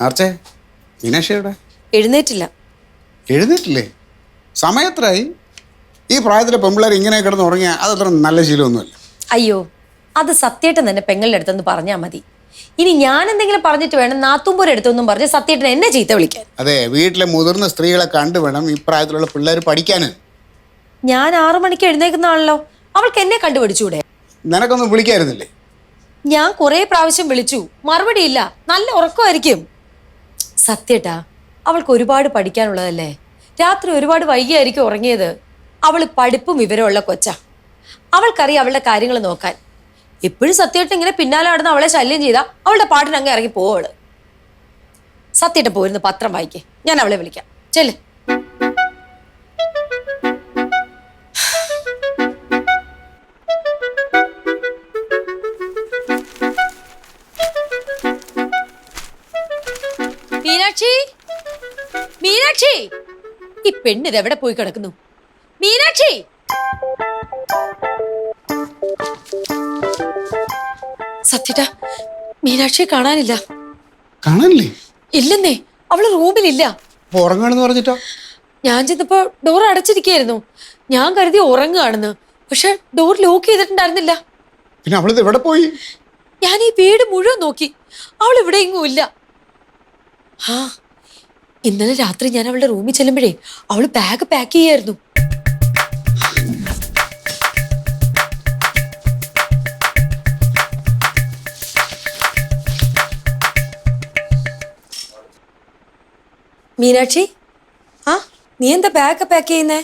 ആർച്ചേ മീനാക്ഷിയുടെ എഴുന്നേറ്റില്ല. എഴുന്നേറ്റില്ലേ? സമയത്രായി. ഈ പ്രായത്തിലെ പെമ്പിള്ളേർ ഇങ്ങനെ കിടന്ന് ഉറങ്ങിയാൽ അതത്ര നല്ല ശീലമൊന്നുമല്ല. അയ്യോ, അത് സത്യേട്ടൻ തന്നെ പെങ്ങളുടെ അടുത്തൊന്ന് പറഞ്ഞാൽ മതി. ഇനി ഞാൻ എന്തെങ്കിലും പറഞ്ഞിട്ട് വേണം നാത്തുമ്പൂരെ അടുത്തൊന്നും പറഞ്ഞ് സത്യേട്ടൻ എന്നെ ചീത്ത വിളിക്കാൻ. അതെ, വീട്ടിലെ മുതിർന്ന സ്ത്രീകളെ കണ്ടു വേണം ഈ പ്രായത്തിലുള്ള പിള്ളേർ പഠിക്കാൻ. ഞാൻ 6 മണിക്ക് എഴുന്നേക്കുന്നതാണല്ലോ, അവൾക്ക് എന്നെ കണ്ടുപിടിച്ചൂടെ? നിനക്കൊന്നും വിളിക്കായിരുന്നില്ലേ? ഞാൻ കുറെ പ്രാവശ്യം വിളിച്ചു, മറുപടിയില്ല. നല്ല ഉറക്കമായിരിക്കും. സത്യേട്ടാ, അവൾക്ക് ഒരുപാട് പഠിക്കാനുള്ളതല്ലേ. രാത്രി ഒരുപാട് വൈകിയായിരിക്കും ഉറങ്ങിയത്. അവള് പഠിപ്പും വിവരമുള്ള കൊച്ചാ. അവൾക്കറിയാം അവളുടെ കാര്യങ്ങൾ നോക്കാൻ. എപ്പോഴും സത്യേട്ടൻ ഇങ്ങനെ പിന്നാലെ നടന്ന് അവളെ ശല്യം ചെയ്താൽ അവളുടെ പാട്ടിന് അങ്ങ് ഇറങ്ങി പോവള്. സത്യേട്ടൻ പോയിരുന്നു പത്രം വായിക്കേ, ഞാൻ അവളെ വിളിക്കാം. ചെല്ല്. മീനാക്ഷി, മീനാക്ഷി, ഈ പെണ്ണിത് എവിടെ പോയി കിടക്കുന്നു? മീനാക്ഷി, സത്യട്ടാ, മീനാക്ഷിയെ കാണാനില്ല. കാണാനില്ലേ? ഇല്ലെന്നേ, അവള് റൂമിലില്ല. ഉറങ്ങാണെന്ന് പറഞ്ഞിട്ടോ? ഞാൻ ചെന്നപ്പോ ഡോർ അടച്ചിരിക്കുകയായിരുന്നു. ഞാൻ കരുതി ഉറങ്ങുകയാണെന്ന്. പക്ഷെ ഡോർ ലോക്ക് ചെയ്തിട്ടുണ്ടായിരുന്നില്ല. പിന്നെ അവളിത് എവിടെ പോയി? ഞാൻ ഈ വീട് മുഴുവൻ നോക്കി, അവൾ ഇവിടെ എങ്ങും ഇല്ല. ആ, ഇന്നലെ രാത്രി ഞാൻ അവളുടെ റൂമിൽ ചെല്ലുമ്പോഴേ അവള് ബാഗ് പാക്ക് ചെയ്യായിരുന്നു. മീനാക്ഷി, ആ നീ എന്താ ബാഗ് പാക്ക് ചെയ്യുന്നേ?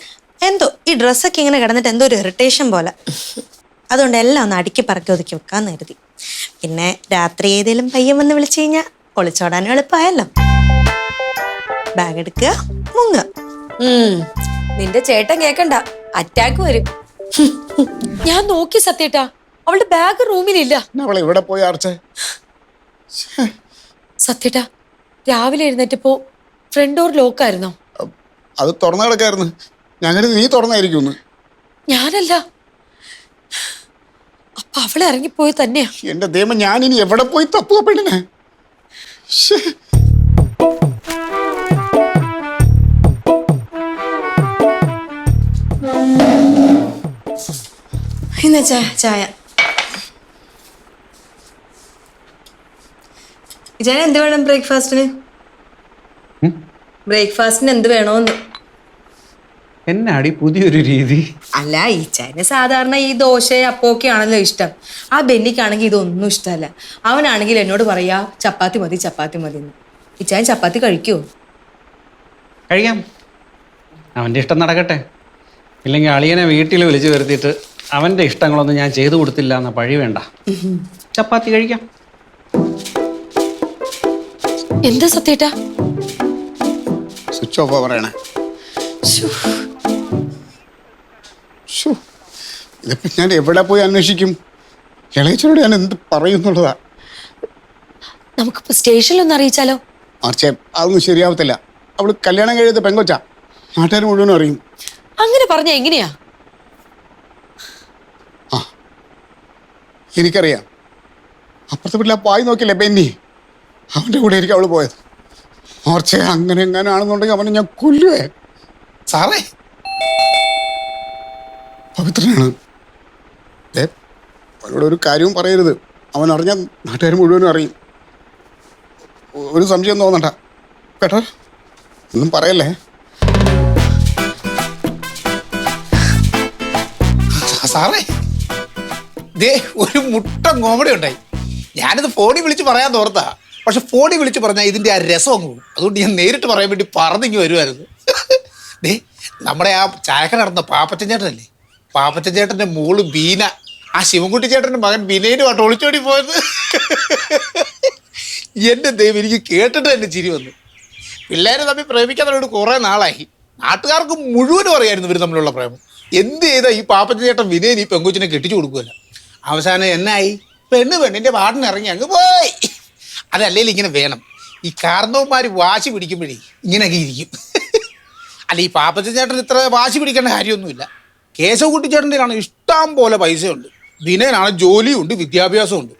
എന്തോ ഈ ഡ്രസ്സൊക്കെ ഇങ്ങനെ കിടന്നിട്ട് എന്തോ ഒരു ഇറിറ്റേഷൻ പോലെ. അതുകൊണ്ട് എല്ലാം ഒന്ന് അടുക്കി പറക്കി ഒതുക്കി വെക്കാന്ന് കരുതി. പിന്നെ രാത്രി ഏതെങ്കിലും പയ്യൻ വന്ന് വിളിച്ചു കഴിഞ്ഞാൽ ഒളിച്ചോടാനും എളുപ്പമായല്ലോ. ബാഗ് എടുക്കുക, മുങ്ങുക. നിന്റെ ചേട്ടൻ കേക്കണ്ട, അറ്റാക്ക് വരും. ഞാൻ നോക്കി സത്യേട്ടാ, അവളുടെ ബാഗ് റൂമിലില്ല. അവളെ എവിടെ പോയി ആർച്ചേ? സത്യേട്ടാ, രാവിലെ എഴുന്നേറ്റപ്പോ ഫ്രണ്ട് ഡോർ ലോക്കായിരുന്നോ? അത് തുറന്നു കിടക്കായിരുന്നു. ഞാൻ നീ തുറന്നായിരിക്കും. ഞാനല്ല. അപ്പൊ അവളെ ഇറങ്ങിപ്പോയി തന്നെയാ. എന്റെ ദൈവം, ഞാനിനി എവിടെ പോയി തപ്പുക പെണ്ണിനെ? ഇന്ന് ചായ ചേട്ടൻ എന്ത് വേണം ബ്രേക്ക്ഫാസ്റ്റിന്? ബ്രേക്ക്ഫാസ്റ്റിന് എന്ത് വേണോന്ന്? എന്നാടി പുതിയൊരു രീതി? അല്ല, ഈ ചേട്ടന് സാധാരണ ഈ ദോശ അപ്പൊക്കെ ആണല്ലോ ഇഷ്ടം. ആ ബെന്നിക്കാണെങ്കിൽ ഇതൊന്നും ഇഷ്ടമല്ല. അവനാണെങ്കിൽ എന്നോട് പറയാ ചപ്പാത്തി മതി ചപ്പാത്തി മതി എന്ന്. ഈ ചേട്ടൻ ചപ്പാത്തി കഴിക്കുമോ? കഴിക്കാം, അവൻ്റെ ഇഷ്ടം നടക്കട്ടെ. ഇല്ലെങ്കിൽ അളിയനെ വീട്ടിൽ വിളിച്ചു വരുത്തിയിട്ട് അവൻ്റെ ഇഷ്ടങ്ങളൊന്നും ഞാൻ ചെയ്തു കൊടുത്തില്ല എന്ന പഴി വേണ്ട. ചപ്പാത്തി കഴിക്കാം. എന്താ സത്യേട്ടാ? സ്വിച്ച് ഓഫ് പറയണേ. ഇതിപ്പോ ഞാൻ എവിടെ പോയി അന്വേഷിക്കും? ഇളയച്ചനോട് ഞാൻ എന്ത് പറയുന്നുള്ളതാ? നമുക്കിപ്പോ സ്റ്റേഷനിലൊന്ന് അറിയിച്ചാലോ? ആർച്ചേ, അതൊന്നും ശരിയാവത്തില്ല. അവള് കല്യാണം കഴിയാത്ത പെങ്കൊച്ചാ, നാട്ടുകാർ മുഴുവനും അറിയും. അങ്ങനെ പറഞ്ഞ എങ്ങനെയാ? ആ, എനിക്കറിയാം. അപ്പുറത്തെ വീട്ടിൽ ആ പായ് നോക്കില്ലേ ബെന്നി, അവൻ്റെ കൂടെ ആയിരിക്കും അവള് പോയത്. ആർച്ചേ, അങ്ങനെ എങ്ങനെയാണെന്നുണ്ടെങ്കിൽ അവനെ ഞാൻ കൊല്ലുവേ. സാറേ, പവിത്രനാണ്. അവനോട് ഒരു കാര്യവും പറയരുത്. അവൻ അറിഞ്ഞാൽ നാട്ടുകാർ മുഴുവനും അറിയും. ഒരു സംശയം തോന്നണ്ട കേട്ടോ, ഒന്നും പറയല്ലേ. സാറേ, ദേ ഒരു മുട്ട കോമഡി ഉണ്ടായി. ഞാനിത് ഫോണിൽ വിളിച്ച് പറയാൻ തോർത്താ, പക്ഷെ ഫോണിൽ വിളിച്ച് പറഞ്ഞാൽ ഇതിൻ്റെ ആ രസം അങ്ങ് പോകും. അതുകൊണ്ട് ഞാൻ നേരിട്ട് പറയാൻ വേണ്ടി പറഞ്ഞിങ്ങ് വരുമായിരുന്നു. ദേ, നമ്മുടെ ആ ചായക്കട നടന്ന പാപ്പച്ചൻ ചേട്ടനല്ലേ, പാപ്പച്ചൻ ചേട്ടൻ്റെ മോള് ബീന, ആ ശിവൻകുട്ടി ചേട്ടൻ്റെ മകൻ ബിനേനുമായിട്ട് ഒളിച്ചോടി പോയത്. എൻ്റെ ദൈവം, എനിക്ക് കേട്ടിട്ട് തന്നെ ചിരി വന്നു. പിള്ളേരെ തമ്മിൽ പ്രേമിക്കാത്തവരോട് കുറേ നാളായി. നാട്ടുകാർക്ക് മുഴുവനും അറിയായിരുന്നു ഇവർ തമ്മിലുള്ള പ്രേമം. എന്ത് ചെയ്താൽ ഈ പാപ്പച്ചൻ ചേട്ടൻ വിനയൻ ഈ പെങ്കൊച്ചിനെ കെട്ടിച്ചു കൊടുക്കുമല്ല. അവസാനം എന്നായി? പെണ്ണിൻ്റെ പാടിനിറങ്ങി അങ്ങ് പോയി. അതല്ലേലും ഇങ്ങനെ വേണം. ഈ കാരണവന്മാർ വാശി പിടിക്കുമ്പോഴേ ഇങ്ങനെയൊക്കെ ഇരിക്കും. അല്ല, ഈ പാപ്പച്ചൻ ചേട്ടൻ ഇത്ര വാശി പിടിക്കേണ്ട കാര്യമൊന്നുമില്ല. കേശവകുട്ടി ചേട്ടൻ്റെ ആണ് ഇഷ്ടം പോലെ പൈസയുണ്ട്, വിനയനാണ് ജോലിയുണ്ട്, വിദ്യാഭ്യാസമുണ്ട്.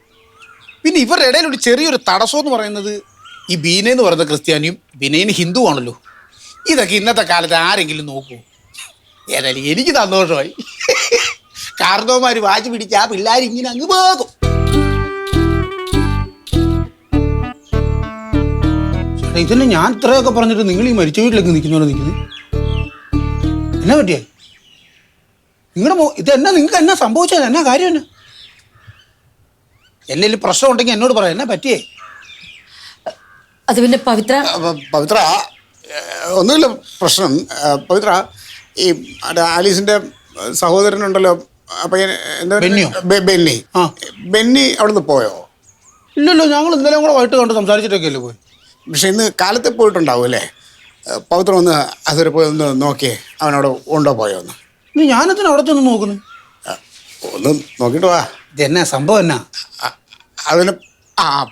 പിന്നെ ഇവരുടെ ഇടയിലൊരു ചെറിയൊരു തടസ്സം എന്ന് പറയുന്നത് ഈ ബീന എന്ന് പറയുന്ന ക്രിസ്ത്യാനിയും ബിനയിന് ഹിന്ദു ആണല്ലോ. ഇതൊക്കെ ഇന്നത്തെ കാലത്ത് ആരെങ്കിലും നോക്കൂ? ഏതായാലും എനിക്ക് സന്തോഷമായി. കാരണവന്മാർ വാച്ച് പിടിച്ച് ആ പിള്ളേർ ഇങ്ങനെ അങ്ങ് പോകും. ഇതന്നെ ഞാൻ ഇത്രയൊക്കെ പറഞ്ഞിട്ട് നിങ്ങൾ ഈ മരിച്ച വീട്ടിലേക്ക് നിൽക്കുന്നവരെ നിൽക്കുന്നത് എന്നാ പറ്റിയേ? നിങ്ങളുടെ ഇതെന്നാ നിങ്ങൾക്ക് എന്നാ സംഭവിച്ചത്? എന്നാ കാര്യം എന്നാ? എന്തെങ്കിലും പ്രശ്നം ഉണ്ടെങ്കിൽ എന്നോട് പറയാം. എന്നാ പറ്റിയേ? അത് പിന്നെ പവിത്ര പവിത്ര ഒന്നുമില്ല പ്രശ്നം. പവിത്ര ഈ ആലീസിന്റെ സഹോദരനുണ്ടല്ലോ, അപ്പൊ എന്താ ബെന്നിയോ? ബെന്നി. ആ. ബെന്നി അവിടുന്ന് പോയോ? ഇല്ലല്ലോ, ഞങ്ങൾ ഇന്നലെ കൂടെ വൈകിട്ട് കണ്ട് സംസാരിച്ചിട്ടൊക്കെ അല്ലേ പോയി. പക്ഷെ ഇന്ന് കാലത്തെ പോയിട്ടുണ്ടാവും അല്ലേ? പവിത്ര ഒന്ന് അതുവരെ പോയി ഒന്ന് നോക്കിയേ, അവനവിടെ ഉണ്ടോ പോയോ ഒന്ന്. ഇനി ഞാനെത്തിന് അവിടെ ചെന്ന് നോക്കുന്നു. ഒന്ന് നോക്കിയിട്ട് വാ. ഇതെന്നാ സംഭവം എന്നാ? അതിന്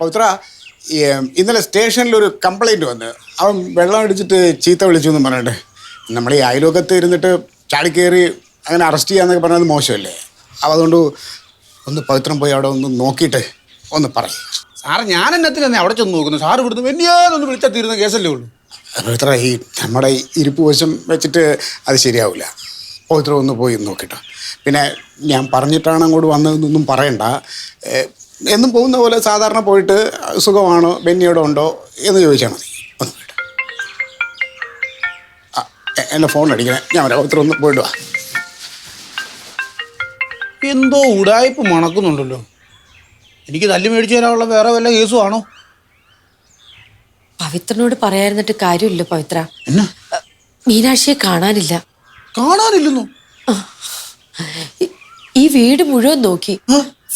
പവിത്ര ഇന്നലെ സ്റ്റേഷനിൽ ഒരു കംപ്ലൈൻറ്റ് വന്ന് അവൻ വെള്ളം അടിച്ചിട്ട് ചീത്ത വിളിച്ചു എന്ന് പറഞ്ഞിട്ട്. നമ്മൾ ഈ അയൽവക്കത്ത് ഇരുന്നിട്ട് ചാടിക്കയറി അങ്ങനെ അറസ്റ്റ് ചെയ്യാന്നൊക്കെ പറഞ്ഞത് മോശമല്ലേ? അപ്പോൾ അതുകൊണ്ട് ഒന്ന് പവിത്രം പോയി അവിടെ ഒന്ന് നോക്കിയിട്ട് ഒന്ന് പറയും. സാറ് ഞാൻ എന്നത്തിന് അവിടെ ചെന്ന് നോക്കുന്നു. സാറ് ഇവിടുന്ന് വെന്നിയാന്നൊന്ന് വിളിച്ചാൽ തീരുന്ന കേസല്ലേ ഉള്ളൂ. പവിത്ര ഈ നമ്മുടെ ഈ ഇരിപ്പ് വശം വെച്ചിട്ട് അത് ശരിയാവില്ല. പവിത്ര ഒന്ന് പോയി നോക്കിട്ടോ. പിന്നെ ഞാൻ പറഞ്ഞിട്ടാണ് അങ്ങോട്ട് വന്നതെന്നൊന്നും പറയണ്ട. എന്നും പോകുന്ന പോലെ സാധാരണ പോയിട്ട് സുഖമാണോ ബെന്നിയോടെ ഉണ്ടോ എന്ന് ചോദിച്ചാൽ മതി. ഒന്ന് പോയിട്ട് എൻ്റെ ഫോൺ അടിക്കണേ, ഞാൻ വരാം. പവിത്ര ഒന്ന് പോയിട്ട് വാ. എന്തോ ഉടായ്പ മണക്കുന്നുണ്ടല്ലോ. എനിക്ക് തല്ലി മേടിച്ചു തരാനുള്ള വേറെ വല്ല കേസും ആണോ? പവിത്രനോട് പറയാതിരുന്നിട്ട് കാര്യമില്ല പവിത്ര. എന്നാ മീനാക്ഷിയെ കാണാനില്ല. കാണാനില്ലെന്നോ? ഈ വീട് മുഴുവൻ നോക്കി.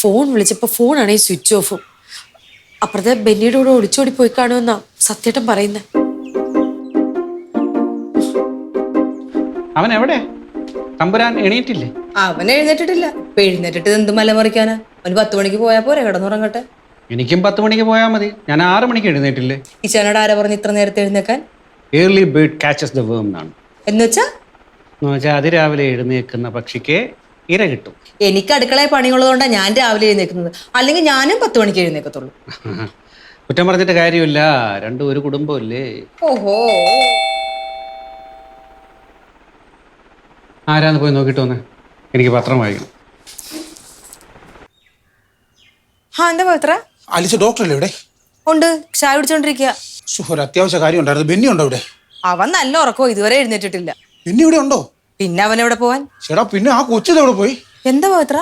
ഫോൺ വിളിച്ചപ്പോ ഫോണാണെങ്കിൽ സ്വിച്ച് ഓഫും. അപ്പുറത്തെ ബെന്നിയുടെ കൂടെ ഒളിച്ചോടി പോയി കാണുമെന്നാ സത്യേട്ടൻ പറയുന്നത്. അവൻ എവിടെ? തമ്പുരാൻ എണീറ്റില്ലേ? അവൻ എഴുന്നേറ്റിട്ടില്ല. ഇപ്പൊ എഴുന്നേറ്റിട്ട് എന്ത് മലമറിക്കാനാ? അവന് 10 മണിക്ക് പോയാ പോരെ, കിടന്നുറങ്ങട്ടെ. എനിക്കും 10 മണിക്ക് പോയാൽ മതി. ഞാൻ 6 മണിക്ക് എഴുന്നേറ്റില്ലേ? ഈ ചേനോട് ആരാ പറഞ്ഞ് ഇത്ര നേരത്തെ എഴുന്നേക്കാൻ? ഏർലി ബേർഡ് കാച്ചസ് ദ വേം എന്നാണ്. എന്നുവെച്ചാ അതിരാവിലെ എഴുന്നേൽക്കുന്ന പക്ഷിക്ക് ഇര കിട്ടും. എനിക്ക് അടുക്കളയിൽ പണിയുള്ളതുകൊണ്ടാണ് ഞാൻ രാവിലെ എഴുന്നേക്കുന്നത്. അല്ലെങ്കിൽ ഞാനും 10 മണിക്ക് എഴുന്നേക്കത്തുള്ളൂ. കുറ്റം പറഞ്ഞിട്ട് കാര്യമില്ല, രണ്ടും ഒരു കുടുംബമല്ലേ. ഓഹോ, ആരാന്ന് പോയി നോക്കിയിട്ട് വന്നേ. എനിക്ക് പത്രം വായിക്കണം. എന്താ പവിത്ര? ആലിസ് ഡോക്ടറല്ലേ ഇവിടെ? ഉണ്ട്, ചായ കുടിച്ചോണ്ടിരിക്കുക. ഒരു അത്യാവശ്യ കാര്യം ഉണ്ടായിരുന്നു. ബെന്നി ഉണ്ടോ ഇവിടെ? അവൻ നല്ല ഉറക്കോ, ഇതുവരെ എഴുന്നേറ്റിട്ടില്ല. ബെന്നി ഇവിടെ ഉണ്ടോ? പിന്നെ അവൻ എവിടെ പോവാൻ? ചേട്ടാ, പിന്നെ ആ കൊച്ചിത് എവിടെ പോയി? എന്താ പവിത്ര?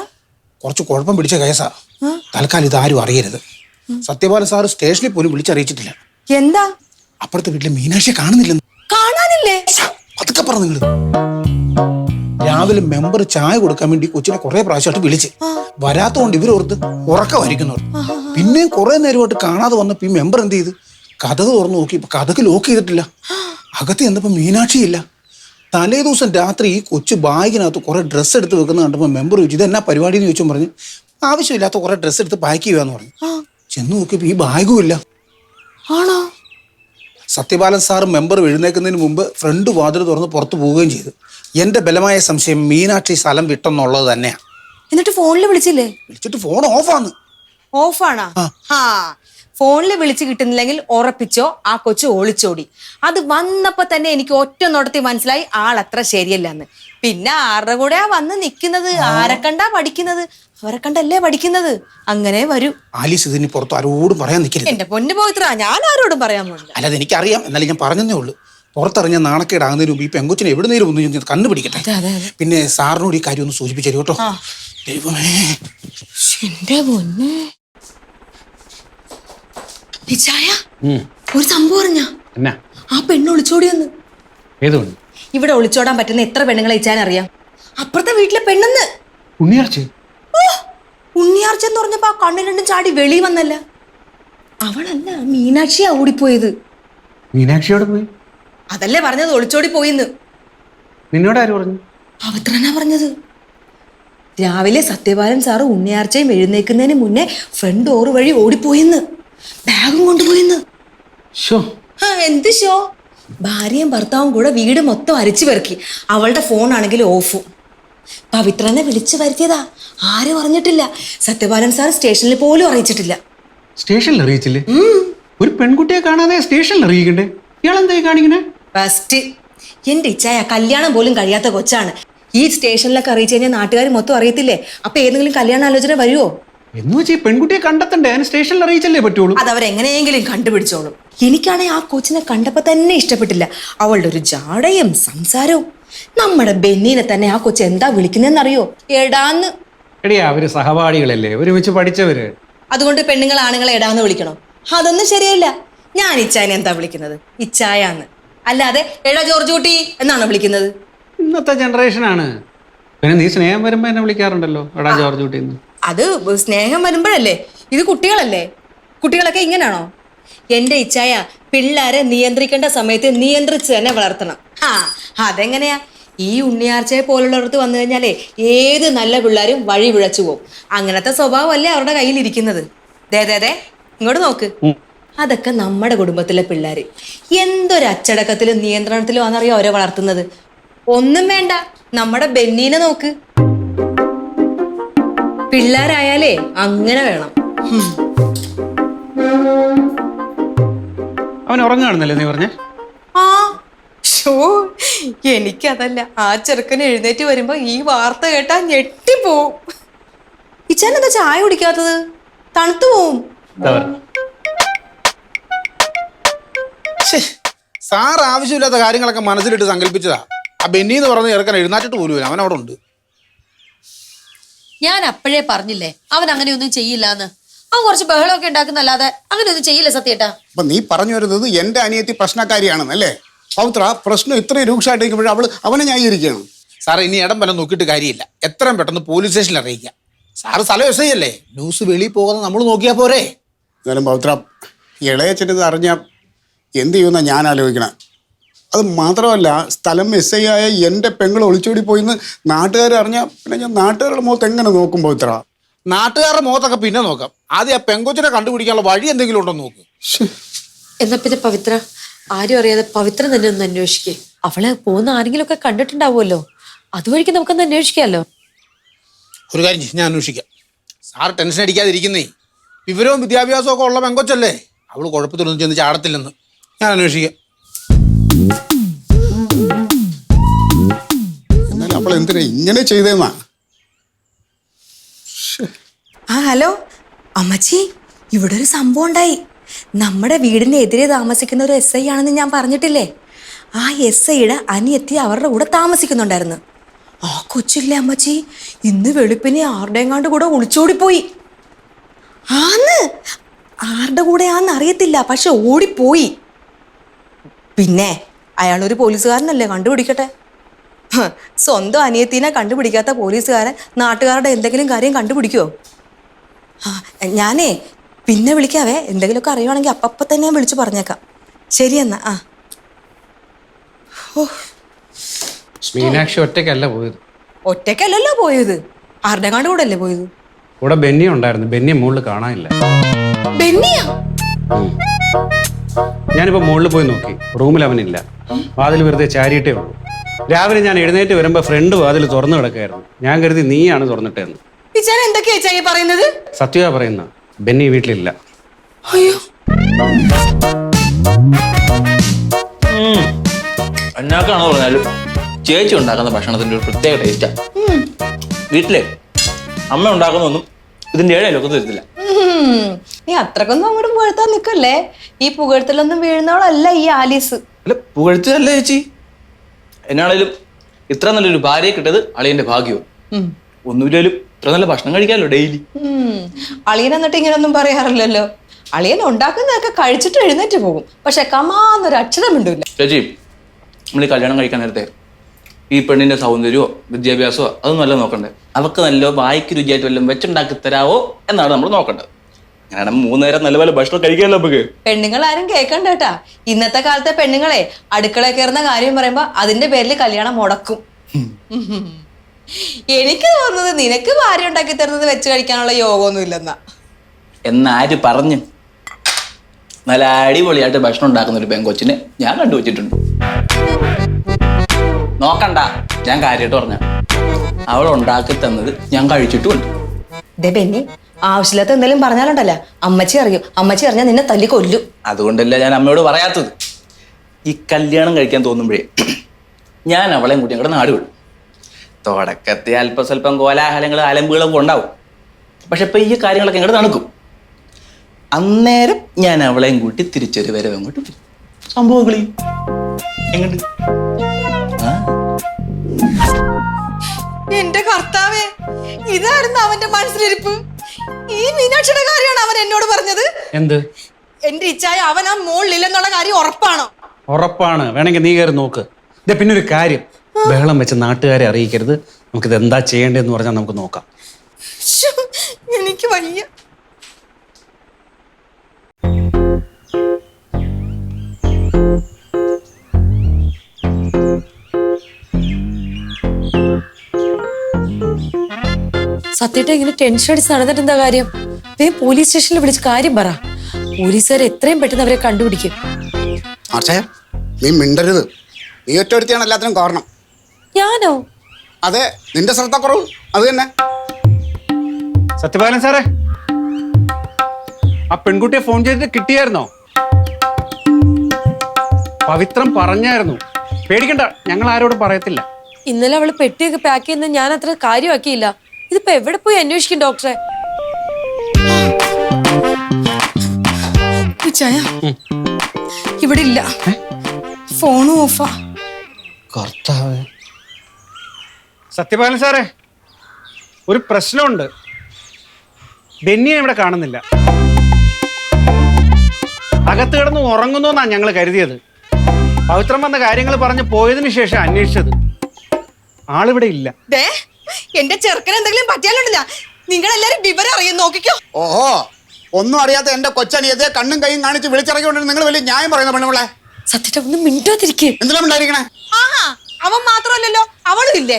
കുറച്ച് കുഴപ്പം പിടിച്ച കേസാ. തൽക്കാലം ഇതാരും അറിയരുത്. സത്യപാലൻ സാറ് സ്റ്റേഷനിൽ പോലും വിളിച്ചറിയിച്ചിട്ടില്ല. എന്താ? അപ്പുറത്തെ വീട്ടിലെ മീനാക്ഷിയെ കാണുന്നില്ലെന്ന്. കാണാനില്ലേ? അതൊക്കെ പറഞ്ഞു നിങ്ങള്. രാവിലെ മെമ്പർ ചായ കൊടുക്കാൻ വേണ്ടി കൊച്ചിനെ കുറെ പ്രാവശ്യമായിട്ട് വിളിച്ച് വരാത്തോണ്ട് ഇവരോർത്ത് ഉറക്കമായിരിക്കുന്നു. പിന്നെയും കുറെ നേരമായിട്ട് കാണാതെ വന്നപ്പോ ഈ മെമ്പർ എന്ത് ചെയ്ത് കഥക് തുറന്നു നോക്കി. ഇപ്പൊ കഥക് ലോക്ക് ചെയ്തിട്ടില്ല. അകത്ത് ചെന്നപ്പോ മീനാക്ഷിയില്ല. തലേ ദിവസം രാത്രി ഈ കൊച്ചു ബാഗിനകത്ത് കുറെ ഡ്രസ്സ് എടുത്ത് വെക്കുന്ന കണ്ടപ്പോൾ മെമ്പർ ചോദിച്ചു ഇതെന്നാ പരിപാടി എന്ന് ചോദിച്ചു. പറഞ്ഞു ആവശ്യമില്ലാത്ത കുറെ ഡ്രസ്സ് എടുത്ത് പാക്ക് ചെയ്യുകയെന്ന് പറഞ്ഞു. ചെന്ന് നോക്കിയപ്പോ ഈ ബാഗും ഇല്ല. ആണോ? സത്യപാലൻ സാറ് മെമ്പർ എഴുന്നേക്കുന്നതിന് മുമ്പ് ഫ്രണ്ട് വാതിൽ തുറന്ന് പുറത്തു പോവുകയും ചെയ്തു. എന്റെ ബലമായ സംശയം മീനാക്ഷി സ്ഥലം വിട്ടെന്നുള്ളത് തന്നെയാണ്. എന്നിട്ട് ഫോണിൽ വിളിച്ചില്ലേ? വിളിച്ചിട്ട് ഫോൺ ഓഫാന്ന്. ഓഫാണോ? ഫോണിൽ വിളിച്ച് കിട്ടുന്നില്ലെങ്കിൽ ഉറപ്പിച്ചോ ആ കൊച്ചു ഒളിച്ചോടി. അത് വന്നപ്പോ തന്നെ എനിക്ക് ഒറ്റ നോട്ടത്തിൽ മനസ്സിലായി ആളത്ര ശരിയല്ലെന്ന്. പിന്നെ ആരുടെ കൂടെ വന്ന് നിക്കുന്നത്? ആരെ കണ്ടാ പഠിക്കുന്നത്? അവരെ കണ്ടല്ലേ പഠിക്കുന്നത്. അങ്ങനെ വരൂ. ആലീസ് ഇതിന് പുറത്ത് ആരോടും പറയാൻ നിൽക്കരുത്. എന്റെ പൊന്നു പോയിത്ര, ഞാൻ ആരോടും പറയാൻ പോണില്ല. അല്ലാതെ എനിക്കറിയാം, എന്നാലും ഞാൻ പറഞ്ഞതേ ഉള്ളൂ. പുറത്തിറങ്ങിയ നാണക്കേടാകുന്നതിന് മുമ്പ് ഈ പെങ്കൊച്ചിനെ എവിടുന്നേലും ഒന്ന് ഞാൻ കണ്ടുപിടിക്കട്ടെ. പിന്നെ സാറിനോട് ഈ കാര്യം ഒന്ന് സൂചിപ്പിച്ചു കേട്ടോ. ദൈവമേ, എന്റെ പൊന്നു നിശ്ചയ ഒരു സംഭവം അറിഞ്ഞ? എന്നാ? ആ പെണ്ണ് ഒളിച്ചോടിയെന്ന്. ഏതുകൊണ്ട്? ഇവിടെ ഒളിച്ചോടാൻ പറ്റുന്ന എത്ര പെണ്ണുങ്ങളെ ഇച്ചാൻ അറിയാം? അപ്പുറത്തെ വീട്ടിലെ പെണ്ണെന്ന്. ഉണ്ണിയാർച്ചി? ഉണ്ണിയാർച്ചെന്ന് പറഞ്ഞപ്പോ ആ കണ്ണിൽ രണ്ടും ചാടി വെളി വന്നല്ല. അവളല്ല, മീനാക്ഷിയാ ഓടിപ്പോയത്. മീനാക്ഷിയോട് പോയി? അതല്ലേ പറഞ്ഞത്, ഒളിച്ചോടി പോയിന്ന്. നിന്നോട് ആര് പറഞ്ഞു? പവിത്രനാ പറഞ്ഞത്. രാവിലെ സത്യപാലൻ സാറ് ഉണ്ണിയാർച്ചയും എഴുന്നേക്കുന്നതിന് മുന്നേ ഫ്രണ്ട് ഡോറ് വഴി ഓടിപ്പോയിന്ന്. ബാഗും കൊണ്ടുപോയിന്ന്. എന്ത് ഷോ? ഭാര്യയും ഭർത്താവും കൂടെ വീട് മൊത്തം അരിച്ചു പെറുക്കി. അവളുടെ ഫോണാണെങ്കിൽ ഓഫും. പവിത്രനെ വിളിച്ചു വരുത്തിയതാ. ആരും അറിഞ്ഞിട്ടില്ല. സത്യപാലൻ സാർ സ്റ്റേഷനിൽ പോലും അറിയിച്ചിട്ടില്ല. സ്റ്റേഷനിൽ അറിയിച്ചില്ലേ? ഒരു പെൺകുട്ടിയെ കാണാതെ സ്റ്റേഷനിൽ അറിയിക്കണ്ടേ? ഇയാളെന്തായി കാണിക്കണേ? ഫസ്റ്റ് എന്റെ ഇച്ചായ കല്യാണം പോലും കഴിയാത്ത കൊച്ചാണ്. ഈ സ്റ്റേഷനിലൊക്കെ അറിയിച്ചു കഴിഞ്ഞാൽ നാട്ടുകാർ മൊത്തം അറിയത്തില്ലേ? അപ്പൊ ഏതെങ്കിലും കല്യാണ ആലോചന വരുമോ? എന്ന് വെച്ചാൽ ഈ പെൺകുട്ടിയെ കണ്ടെത്തണ്ടേ? അതിന് സ്റ്റേഷനിൽ അറിയിച്ചല്ലേ പറ്റുള്ളൂ. അത് അവരെങ്ങനെയെങ്കിലും കണ്ടുപിടിച്ചോളും. എനിക്കാണെങ്കിൽ ആ കൊച്ചിനെ കണ്ടപ്പോ തന്നെ ഇഷ്ടപ്പെട്ടില്ല. അവളുടെ ഒരു ജാടയും സംസാരവും. നമ്മുടെ ബെന്നീനെ തന്നെ ആ കൊച്ചു എന്താ വിളിക്കുന്നതെന്നറിയോ? എടാന്ന്. എടിയാ, അവര് സഹപാഠികളല്ലേ, ഒരുമിച്ച് പഠിച്ചവര്. അതുകൊണ്ട് പെണ്ണുങ്ങൾ ആണുങ്ങളെ എടാന്ന് വിളിക്കണോ? അതൊന്നും ശരിയല്ല. ഞാൻ ഇച്ചായനെ എന്താ വിളിക്കുന്നത്? ഇച്ചായാന്ന്. അല്ലാതെ എടാ ജോർജ് കുട്ടി എന്നാണോ വിളിക്കുന്നത്? ഇന്നത്തെ ജനറേഷനാണ്. പിന്നെ നീ സ്നേഹം വരുമ്പോ എന്നെ വിളിക്കാറുണ്ടല്ലോ, എടാ ജോർജ് കുട്ടിന്ന്. അത് സ്നേഹം വരുമ്പോഴല്ലേ. ഇത് കുട്ടികളല്ലേ. കുട്ടികളൊക്കെ ഇങ്ങനെയാണോ? എന്റെ ഇച്ചായ പിള്ളേരെ നിയന്ത്രിക്കേണ്ട സമയത്ത് നിയന്ത്രിച്ച് തന്നെ വളർത്തണം. ആ അതെങ്ങനെയാ? ഈ ഉണ്ണിയാർച്ചയെ പോലുള്ളവർക്ക് വന്നു കഴിഞ്ഞാലേ ഏത് നല്ല പിള്ളേരും വഴി വിഴച്ചു പോകും. അങ്ങനത്തെ സ്വഭാവമല്ലേ അവരുടെ കയ്യിലിരിക്കുന്നത്. ദേ ഇങ്ങോട്ട് നോക്ക്. അതൊക്കെ നമ്മുടെ കുടുംബത്തിലെ പിള്ളേര് എന്തൊരു അച്ചടക്കത്തിലും നിയന്ത്രണത്തിലും ആണെന്നറിയോ അവരെ വളർത്തുന്നത്. ഒന്നും വേണ്ട, നമ്മുടെ ബെന്നീനെ നോക്ക്. പിള്ളേരായാലേ അങ്ങനെ വേണം. അവൻ ഉറങ്ങുകയാണെന്നല്ലേ നീ പറഞ്ഞേ? ആ ഷോ എനിക്കതല്ല, ആ ചെറുക്കന് എഴുന്നേറ്റ് വരുമ്പോ ഈ വാർത്ത കേട്ടാ ഞെട്ടിപ്പോവും. ഇച്ചാനെന്താ ചായ കുടിക്കാത്തത്? തണുത്തു പോവും. സാർ ആവശ്യമില്ലാത്ത കാര്യങ്ങളൊക്കെ മനസ്സിലിട്ട് സങ്കല്പിച്ചതാ. ആ ബെന്നി എന്ന് പറഞ്ഞ ചെറുക്കൻ എഴുന്നേറ്റിട്ട് പോലും അവൻ അവിടെ ഉണ്ട്. ഞാൻ അപ്പോഴേ പറഞ്ഞില്ലേ അവൻ അങ്ങനെയൊന്നും ചെയ്യില്ലാന്ന്. അവൻ കുറച്ച് ബഹളമൊക്കെ ഉണ്ടാക്കുന്നല്ലാതെ അങ്ങനെയൊന്നും ചെയ്യില്ല സത്യേട്ടാ. അപ്പൊ നീ പറഞ്ഞു വരുന്നത് എന്റെ അനിയത്തി പ്രശ്നക്കാരിയാണെന്നല്ലേ? പൗത്ര, പ്രശ്നം ഇത്രയും രൂക്ഷമായിട്ടിരിക്കുമ്പോഴും അവനെ ന്യായീകരിക്കുകയാണ്. സാർ ഇനി ഇടം വല്ല നോക്കിയിട്ട് കാര്യമില്ല. എത്രയും പെട്ടെന്ന് പോലീസ് സ്റ്റേഷനിൽ അറിയിക്കാം. സാറ് സ്ഥലം എസ് ഐ അല്ലേ, ന്യൂസ് വെളിയിൽ പോകുന്ന നമ്മൾ നോക്കിയാൽ പോരെ? എന്നാലും പൗത്ര, ഇളയച്ചൻ്റെ ഇത് അറിഞ്ഞാൽ എന്ത് ചെയ്യുമെന്നാ ഞാൻ ആലോചിക്കണം. അത് മാത്രമല്ല, സ്ഥലം എസ് ഐ ആയ എൻ്റെ പെങ്ങൾ ഒളിച്ചോടി പോയിന്ന് നാട്ടുകാർ അറിഞ്ഞാൽ പിന്നെ ഞാൻ നാട്ടുകാരുടെ മുഖത്ത് എങ്ങനെ നോക്കും പൗത്ര? നാട്ടുകാരുടെ മുഖത്തൊക്കെ പിന്നെ നോക്കാം. ആദ്യം ആ പെങ്കൊച്ചിനെ കണ്ടുപിടിക്കാനുള്ള വഴി എന്തെങ്കിലും ഉണ്ടോ നോക്ക്. എന്നാ പിന്നെ പവിത്ര, ആരും അറിയാതെ പവിത്ര തന്നെ ഒന്ന് അന്വേഷിക്കേ. അവളെ പോകുന്ന ആരെങ്കിലും ഒക്കെ കണ്ടിട്ടുണ്ടാവുമല്ലോ, അതുവഴിക്ക് നമുക്കൊന്ന് അന്വേഷിക്കാമല്ലോ. ഒരു കാര്യം ചെയ്യ്, ഞാൻ അന്വേഷിക്കാം. സാർ ടെൻഷൻ അടിക്കാതിരിക്കുന്നേ. വിവരവും വിദ്യാഭ്യാസവും ഒക്കെ ഉള്ള പെങ്കൊച്ചല്ലേ, അവള് കുഴപ്പത്തിലൊന്നും ചെന്ന് ചാടത്തില്ലെന്ന്. ഞാൻ അന്വേഷിക്കാം. എന്നാലും അവൾ എന്തിനാ ഇങ്ങനെ ചെയ്തേന്നാ? ആ ഹലോ അമ്മച്ചി, ഇവിടെ ഒരു സംഭവം ഉണ്ടായി. നമ്മുടെ വീടിന് എതിരെ താമസിക്കുന്ന ഒരു എസ് ഐ ആണെന്ന് ഞാൻ പറഞ്ഞിട്ടില്ലേ? ആ എസ് ഐയുടെ അനിയത്തി അവരുടെ കൂടെ താമസിക്കുന്നുണ്ടായിരുന്നു. ആ കൊച്ചില്ലേ അമ്മച്ചി, ഇന്ന് വെളുപ്പിനെ ആരുടെയെങ്ങാണ്ട് കൂടെ ഒളിച്ചോടിപ്പോയി. ആന്ന് ആരുടെ കൂടെയാന്ന് അറിയത്തില്ല, പക്ഷെ ഓടിപ്പോയി. പിന്നെ അയാളൊരു പോലീസുകാരനല്ലേ, കണ്ടുപിടിക്കട്ടെ. സ്വന്തം അനിയത്തിനെ കണ്ടുപിടിക്കാത്ത പോലീസുകാരൻ നാട്ടുകാരുടെ എന്തെങ്കിലും കാര്യം കണ്ടുപിടിക്കുമോ? ആ ഞാനേ പിന്നെ വിളിക്കാവേ. എന്തെങ്കിലുമൊക്കെ അറിയുവാണെങ്കിൽ അപ്പം തന്നെ ഞാൻ വിളിച്ചു പറഞ്ഞേക്കാം. ശരി എന്നാ. ആ മീനാക്ഷി ഒറ്റയ്ക്കല്ല പോയത്. ഒറ്റയ്ക്കല്ലല്ലോ പോയത്, ആരുടെ കാണ്ട് കൂടെ അല്ലേ പോയത്? കൂടെ ബെന്നി ഉണ്ടായിരുന്നു. ബെന്നിയെ മുകളിൽ കാണാനില്ല. ബെന്നിയാ? ഞാനിപ്പോൾ മുകളിൽ പോയി നോക്കി, റൂമിൽ അവനില്ല. വാതിൽ വെറുതെ ചാരിയിട്ടേ ഉള്ളൂ. രാവിലെ ഞാൻ എഴുന്നേറ്റ് വരുമ്പോൾ ഫ്രണ്ട് വാതിൽ തുറന്നു കിടക്കായിരുന്നു. ഞാൻ കരുതി നീയാണ് തുറന്നിട്ടേന്ന്. ഇച്ചാൻ എന്തൊക്കെയാ ചായ പറയുന്നത്? സത്യമാ പറയുന്ന, ബെന്നി വീട്ടിലില്ല. അയ്യോ, എന്നാക്കാണോ പറഞ്ഞാലും ചേച്ചി ഉണ്ടാക്കുന്ന ഭക്ഷണത്തിന്റെ ഒരു പ്രത്യേക ടേസ്റ്റാ. വീട്ടിലെ അമ്മ ഉണ്ടാക്കുന്നൊന്നും ഇതിന്റെ ഏഴയിലൊക്കെ തരത്തില്ല. നീ അത്രക്കൊന്നും അങ്ങോട്ട് പുകഴ്ത്താൻ നിക്കല്ലേ. ഈ പുകഴ്ത്തലൊന്നും വീഴുന്നവളല്ല ഈ ആലീസ്. അല്ല, പുകഴ്ത്തല്ലേ ചേച്ചി. എന്നാണേലും ഇത്ര നല്ലൊരു ഭാര്യയെ കിട്ടിയത് അളിയന്റെ ഭാഗ്യവും. ഒന്നുമില്ലേലും ഇത്ര നല്ല ഭക്ഷണം കഴിക്കാമല്ലോ ഡെയിലി. അളിയൻ എന്നിട്ട് ഇങ്ങനൊന്നും പറയാറില്ലല്ലോ. അളിയൻ ഉണ്ടാക്കുന്നതൊക്കെ കഴിച്ചിട്ട് എഴുന്നേറ്റ് പോകും, പക്ഷെ കമാന്നൊരു അക്ഷരം മിണ്ടൂല. ചേച്ചി, നമ്മൾ ഈ കല്യാണം കഴിക്കാൻ നേരത്തെ ഈ പെണ്ണിന്റെ സൗന്ദര്യമോ വിദ്യാഭ്യാസമോ അതൊന്നും അല്ല നോക്കണ്ടേ. അവർക്ക് നല്ല വായിക്ക് രുചിയായിട്ട് വല്ലതും വെച്ചുണ്ടാക്കി തരാവോ എന്നാണ് നമ്മൾ നോക്കേണ്ടത്. അങ്ങനെ 3 നേരം നല്ല പോലെ ഭക്ഷണം കഴിക്കാമല്ലോ നമുക്ക്. പെണ്ണുങ്ങൾ ആരും കേൾക്കണ്ട കേട്ടാ. ഇന്നത്തെ കാലത്തെ പെണ്ണുങ്ങളെ അടുക്കള കയറുന്ന കാര്യം പറയുമ്പോ അതിന്റെ പേരിൽ കല്യാണം മുടക്കും. എനിക്ക് തോന്നുന്നത് നിനക്ക് ഭാര്യ ഉണ്ടാക്കി തരുന്നത് വെച്ച് കഴിക്കാനുള്ള യോഗമൊന്നും ഇല്ലെന്നാ. എന്നാര് പറഞ്ഞു? നല്ല അടിപൊളിയായിട്ട് ഭക്ഷണം ഉണ്ടാക്കുന്ന ഒരു പെങ്കൊച്ചിനെ ഞാൻ കണ്ടുവച്ചിട്ടുണ്ട്. നോക്കണ്ട, ഞാൻ കാര്യമായിട്ട് പറഞ്ഞ അവൾ ഉണ്ടാക്കി തന്നത് ഞാൻ കഴിച്ചിട്ടുമുണ്ട്. ദേ ബെന്നി, ആവശ്യമില്ലാത്ത എന്തെങ്കിലും പറഞ്ഞാലുണ്ടല്ലോ അമ്മച്ചി അറിയും. അമ്മച്ചി അറിഞ്ഞാൽ നിന്നെ തല്ലി കൊല്ലും. അതുകൊണ്ടല്ല ഞാൻ അമ്മയോട് പറയാത്തത്. ഈ കല്യാണം കഴിക്കാൻ തോന്നുമ്പോഴേ ഞാൻ അവളെയും കൂട്ടി ഞങ്ങളുടെ നാട് വിടും. തുടക്കത്തെ അല്പസ്വല്പം കോലാഹലങ്ങളും അലമ്പുകളൊക്കെ ഉണ്ടാവും. പക്ഷെ ഇപ്പൊ ഈ കാര്യങ്ങളൊക്കെ ഇങ്ങോട്ട് നടക്കും. അന്നേരം ഞാൻ അവളെയും കൂട്ടി തിരിച്ചൊരു വരവ് അങ്ങോട്ട് വരും. സംഭവങ്ങളി എങ്ങോട്ട് എന്റെ കർത്താവേ, ഇതായിരുന്നു അവന്റെ മനസ്സിലിരിപ്പ്. ഈ മീനാക്ഷിയുടെ കാര്യമാണ് അവൻ എന്നോട് പറഞ്ഞത്. എന്ത്? എന്റെ ഇച്ഛായ അവൻ ആ മോളിലെന്നുള്ള കാര്യം ഉറപ്പാണോ? ഉറപ്പാണ്. വേണമെങ്കിൽ നീ കയറി നോക്ക്. ഇതേ പിന്നെ ഒരു കാര്യം, ബഹളം വെച്ച് നാട്ടുകാരെ അറിയിക്കരുത്. നമുക്കിത് എന്താ ചെയ്യേണ്ടതെന്ന് പറഞ്ഞാൽ നമുക്ക് നോക്കാം. ശ്ശോ, എനിക്ക് വയ്യ. സത്യത്തെ ഇങ്ങനെ ടെൻഷൻ അടിച്ച് നടന്നിട്ട് എന്താ കാര്യം? പോലീസ് സ്റ്റേഷനിൽ വിളിച്ച് കാര്യം പറ. പോലീസുകാർ എത്രയും പെട്ടെന്ന് അവരെ കണ്ടുപിടിക്കും. ആർച്ചേ, നീ മിണ്ടരുത്. നീ ഒറ്റൊരുത്തിയാണ് എല്ലാത്തിനും കാരണം. ഞാനോ? അതെ, നിന്റെ ശ്രദ്ധക്കുറവ് അത് തന്നെ. സത്യപാലൻ സാറേ, ആ പെൺകുട്ടിയെ ഫോൺ ചെയ്തിട്ട് കിട്ടിയായിരുന്നോ? പവിത്രം പറഞ്ഞായിരുന്നു. പേടിക്കണ്ട, ഞങ്ങൾ ആരോടും പറയത്തില്ല. ഇന്നലെ അവള് പെട്ടിയൊക്കെ പാക്ക് ചെയ്യുന്നത് ഞാൻ അത്ര കാര്യമാക്കിയില്ല. ഇതിപ്പോ എവിടെ പോയി അന്വേഷിക്കും ഡോക്ടറെ? ഇച്ഛായ ഇവിടെ ഇല്ല, ഫോണും ഓഫാ. കർത്താവേ. സത്യപാലൻ സാറേ, ഒരു പ്രശ്നമുണ്ട്. ബെന്നിയെ ഇവിടെ കാണുന്നില്ല. അകത്ത് കിടന്ന് ഉറങ്ങുന്നു എന്നാണ് ഞങ്ങൾ കരുതിയത്. പവിത്രം വന്ന കാര്യങ്ങൾ പറഞ്ഞ് പോയതിനു ശേഷം അന്വേഷിച്ചത്. ആളിവിടെ ഇല്ല. എന്റെ ചെറുക്കൻ എന്തെങ്കിലും പറ്റിയാലുണ്ടല്ല, നിങ്ങളെല്ലാരും വിവരം അറിയാൻ നോക്കിക്കോ. ഓഹോ, ഒന്നും അറിയാത്ത എന്റെ കൊച്ചനിയത്തെ കണ്ണും കൈയും കാണിച്ച് വിളിച്ചിറങ്ങിക്കൊണ്ടിരുന്ന നിങ്ങൾ വലിയ ന്യായം പറയുന്ന പെണ്ണുങ്ങളെ. സത്യത്തെ ഒന്നും മിണ്ടാതിരിക്കേ. എന്തിനാ ഉണ്ടായിരിക്കണേ? ആഹാ, അവൻ മാത്രമല്ലല്ലോ, അവളും ഇല്ലേ?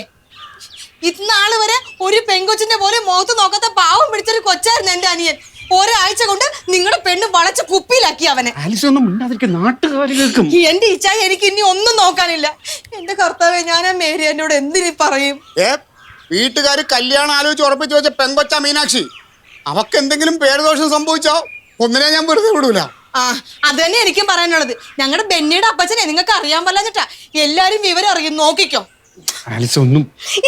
ഇന്നാള് വരെ ഒരു പെങ്കൊച്ചിന്റെ പോലെ മുഖത്ത് നോക്കാത്ത പാവം പിടിച്ചൊരു കൊച്ചായിരുന്നു എന്റെ അനിയൻ. ഒരാഴ്ച കൊണ്ട് നിങ്ങളുടെ പെണ്ണ് വളച്ച് കുപ്പിയിലാക്കി അവനെ. എന്റെ ഇച്ഛായ എനിക്ക് ഇനി ഒന്നും നോക്കാനില്ല. എന്റെ കർത്താവേ, ഞാൻ ആ മേരി എന്നോട് എന്തിനീ പറയും? വീട്ടുകാര് കല്യാണം ആലോചിച്ച് ഉറപ്പിച്ചു വെച്ച പെങ്കൊച്ച മീനാക്ഷി, അവക്ക് എന്തെങ്കിലും പേരുദോഷം സംഭവിച്ചോ ഒന്നിനെ ഞാൻ വെറുതെ വിടൂല. ആ, അത് തന്നെ എനിക്കും പറയാനുള്ളത്. ഞങ്ങളുടെ ബെന്നിയുടെ അപ്പച്ചനെ നിങ്ങൾക്ക് അറിയാൻ പാടില്ലാഞ്ഞിട്ടാ. എല്ലാരും വിവരം അറിയും, നോക്കിക്കോ.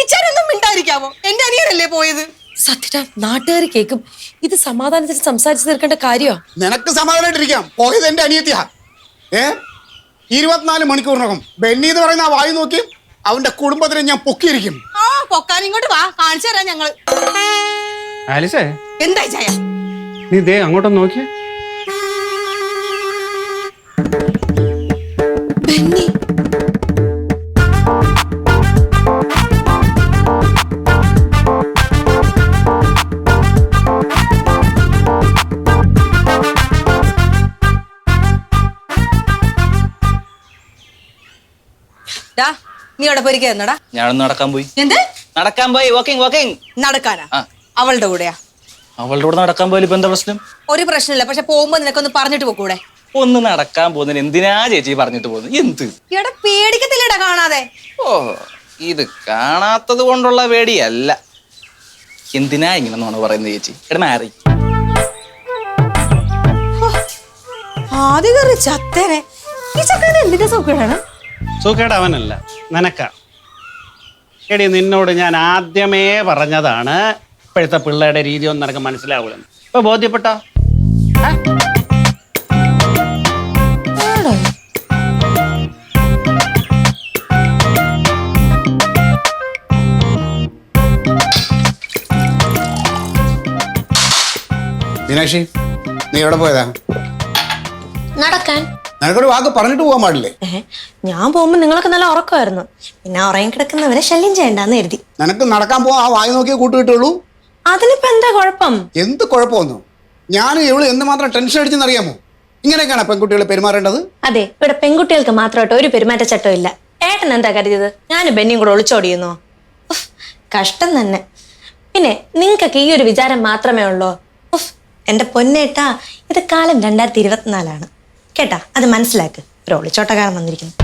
ഇച്ചാരൊന്നും മിണ്ടായിരിക്കാവോ? എന്റെ അനിയനല്ലേ പോയത്. സത്യത നാട്ടുകാർ കേൾക്കും. ഇത് സമാധാനത്തിൽ സംസാരിച്ചു തീർക്കേണ്ട കാര്യമാ. നിനക്ക് സമാധാനമായിട്ടിരിക്കാം. പോയത് എന്റെ അനിയത്തിയാ. 24 മണിക്കൂറിനകം ബെന്നി എന്ന് പറയുന്ന ആ വായു നോക്കി അവന്റെ കുടുംബത്തിനെ ഞാൻ പൊക്കിയിരിക്കും. ആ, പൊക്കാൻ ഇങ്ങോട്ട് വാ, കാണിച്ചു തരാം ഞങ്ങള്. ആലിസേ, എന്താ ചായ? നീ ദേ അങ്ങോട്ടൊന്ന് നോക്കിയേ. ബെന്നി നീ അവിടെ പോയിരിക്കുന്നടാ. ഞാനൊന്ന് നടക്കാൻ പോയി. എന്ത് നടക്കാൻ പോയി? വാക്കിംഗ്. നടക്കാനാ? അവളുടെ കൂടെയാ? അവളുടെ കൂടെ നടക്കാൻ പോയാലും ഇപ്പൊ എന്താ പ്രശ്നം? ഒരു പ്രശ്നമില്ല, പക്ഷെ പോകുമ്പോ നിനക്കൊന്ന് പറഞ്ഞിട്ട് പോക്കൂടെ? ഒന്ന് നടക്കാൻ പോകുന്നതിന് എന്തിനാ ചേച്ചി പറഞ്ഞിട്ട് പോകുന്നത്? എന്ത് ഇവിടെ പേടിക്കത്തില്ലടാ കാണാതെ? ഓ, ഇത് കാണാത്തത് കൊണ്ടുള്ള പേടിയല്ല. എന്തിനാ ഇങ്ങനെ പറയുന്നത് ചേച്ചി? ഇവിടെ മാറി ആദ്യ കയറി ചത്തേനെ. ഈ ചത്തേനെ എന്തിന്റെ സുഖമാണ്? സുഖേട് അവനല്ല, നിനക്ക. എടി, നിന്നോട് ഞാൻ ആദ്യമേ പറഞ്ഞതാണ് ഇപ്പോഴത്തെ പിള്ളേരുടെ രീതി ഒന്നും നിനക്ക് മനസ്സിലാവൂലെന്ന്. ഇപ്പൊ ബോധ്യപ്പെട്ടോ? മീനാക്ഷി, നീ എവിടെ പോയതാ? നടക്കാൻ. നിനക്കൊരു വാക്ക് പറഞ്ഞിട്ട് പോകാൻ പാടില്ലേ? ഞാൻ പോകുമ്പോ നിങ്ങളൊക്കെ നല്ല ഉറക്കമായിരുന്നു. പിന്നെ ഉറങ്ങി കിടക്കുന്നവരെ ശല്യം ചെയ്യണ്ടെന്ന് കരുതി. നിനക്ക് നടക്കാൻ പോവാൻ ആ വായു നോക്കിയേ കൂട്ടുകിട്ടുള്ളൂ. അതിനിപ്പോ എന്താ കുഴപ്പം? എന്ത് കുഴപ്പമൊന്നും. ഞാനും ഇവള് എന്തുമാത്രം ടെൻഷൻ അടിച്ചെന്ന് അറിയാമോ? ഇങ്ങനെയൊക്കെയാണ് പെൺകുട്ടികൾ പെരുമാറേണ്ടത്. അതെ, ഇവിടെ പെൺകുട്ടികൾക്ക് മാത്രമായിട്ട് ഒരു പെരുമാറ്റച്ചട്ടം ഇല്ല. ഏട്ടൻ എന്താ കരുതിയത് ഞാനും ബെന്നിയും കൂടെ ഒളിച്ചോടിയുന്നോ? കഷ്ടം തന്നെ. പിന്നെ നിങ്ങൾക്കൊക്കെ ഈ ഒരു വിചാരം മാത്രമേ ഉള്ളൂ. എന്റെ പൊന്നേട്ടാ, ഇത് കാലം 2024 കേട്ടാ, അത് മനസ്സിലാക്ക്. ഒരു ഒളിച്ചോട്ടക്കാരൻ വന്നിരിക്കുന്നു.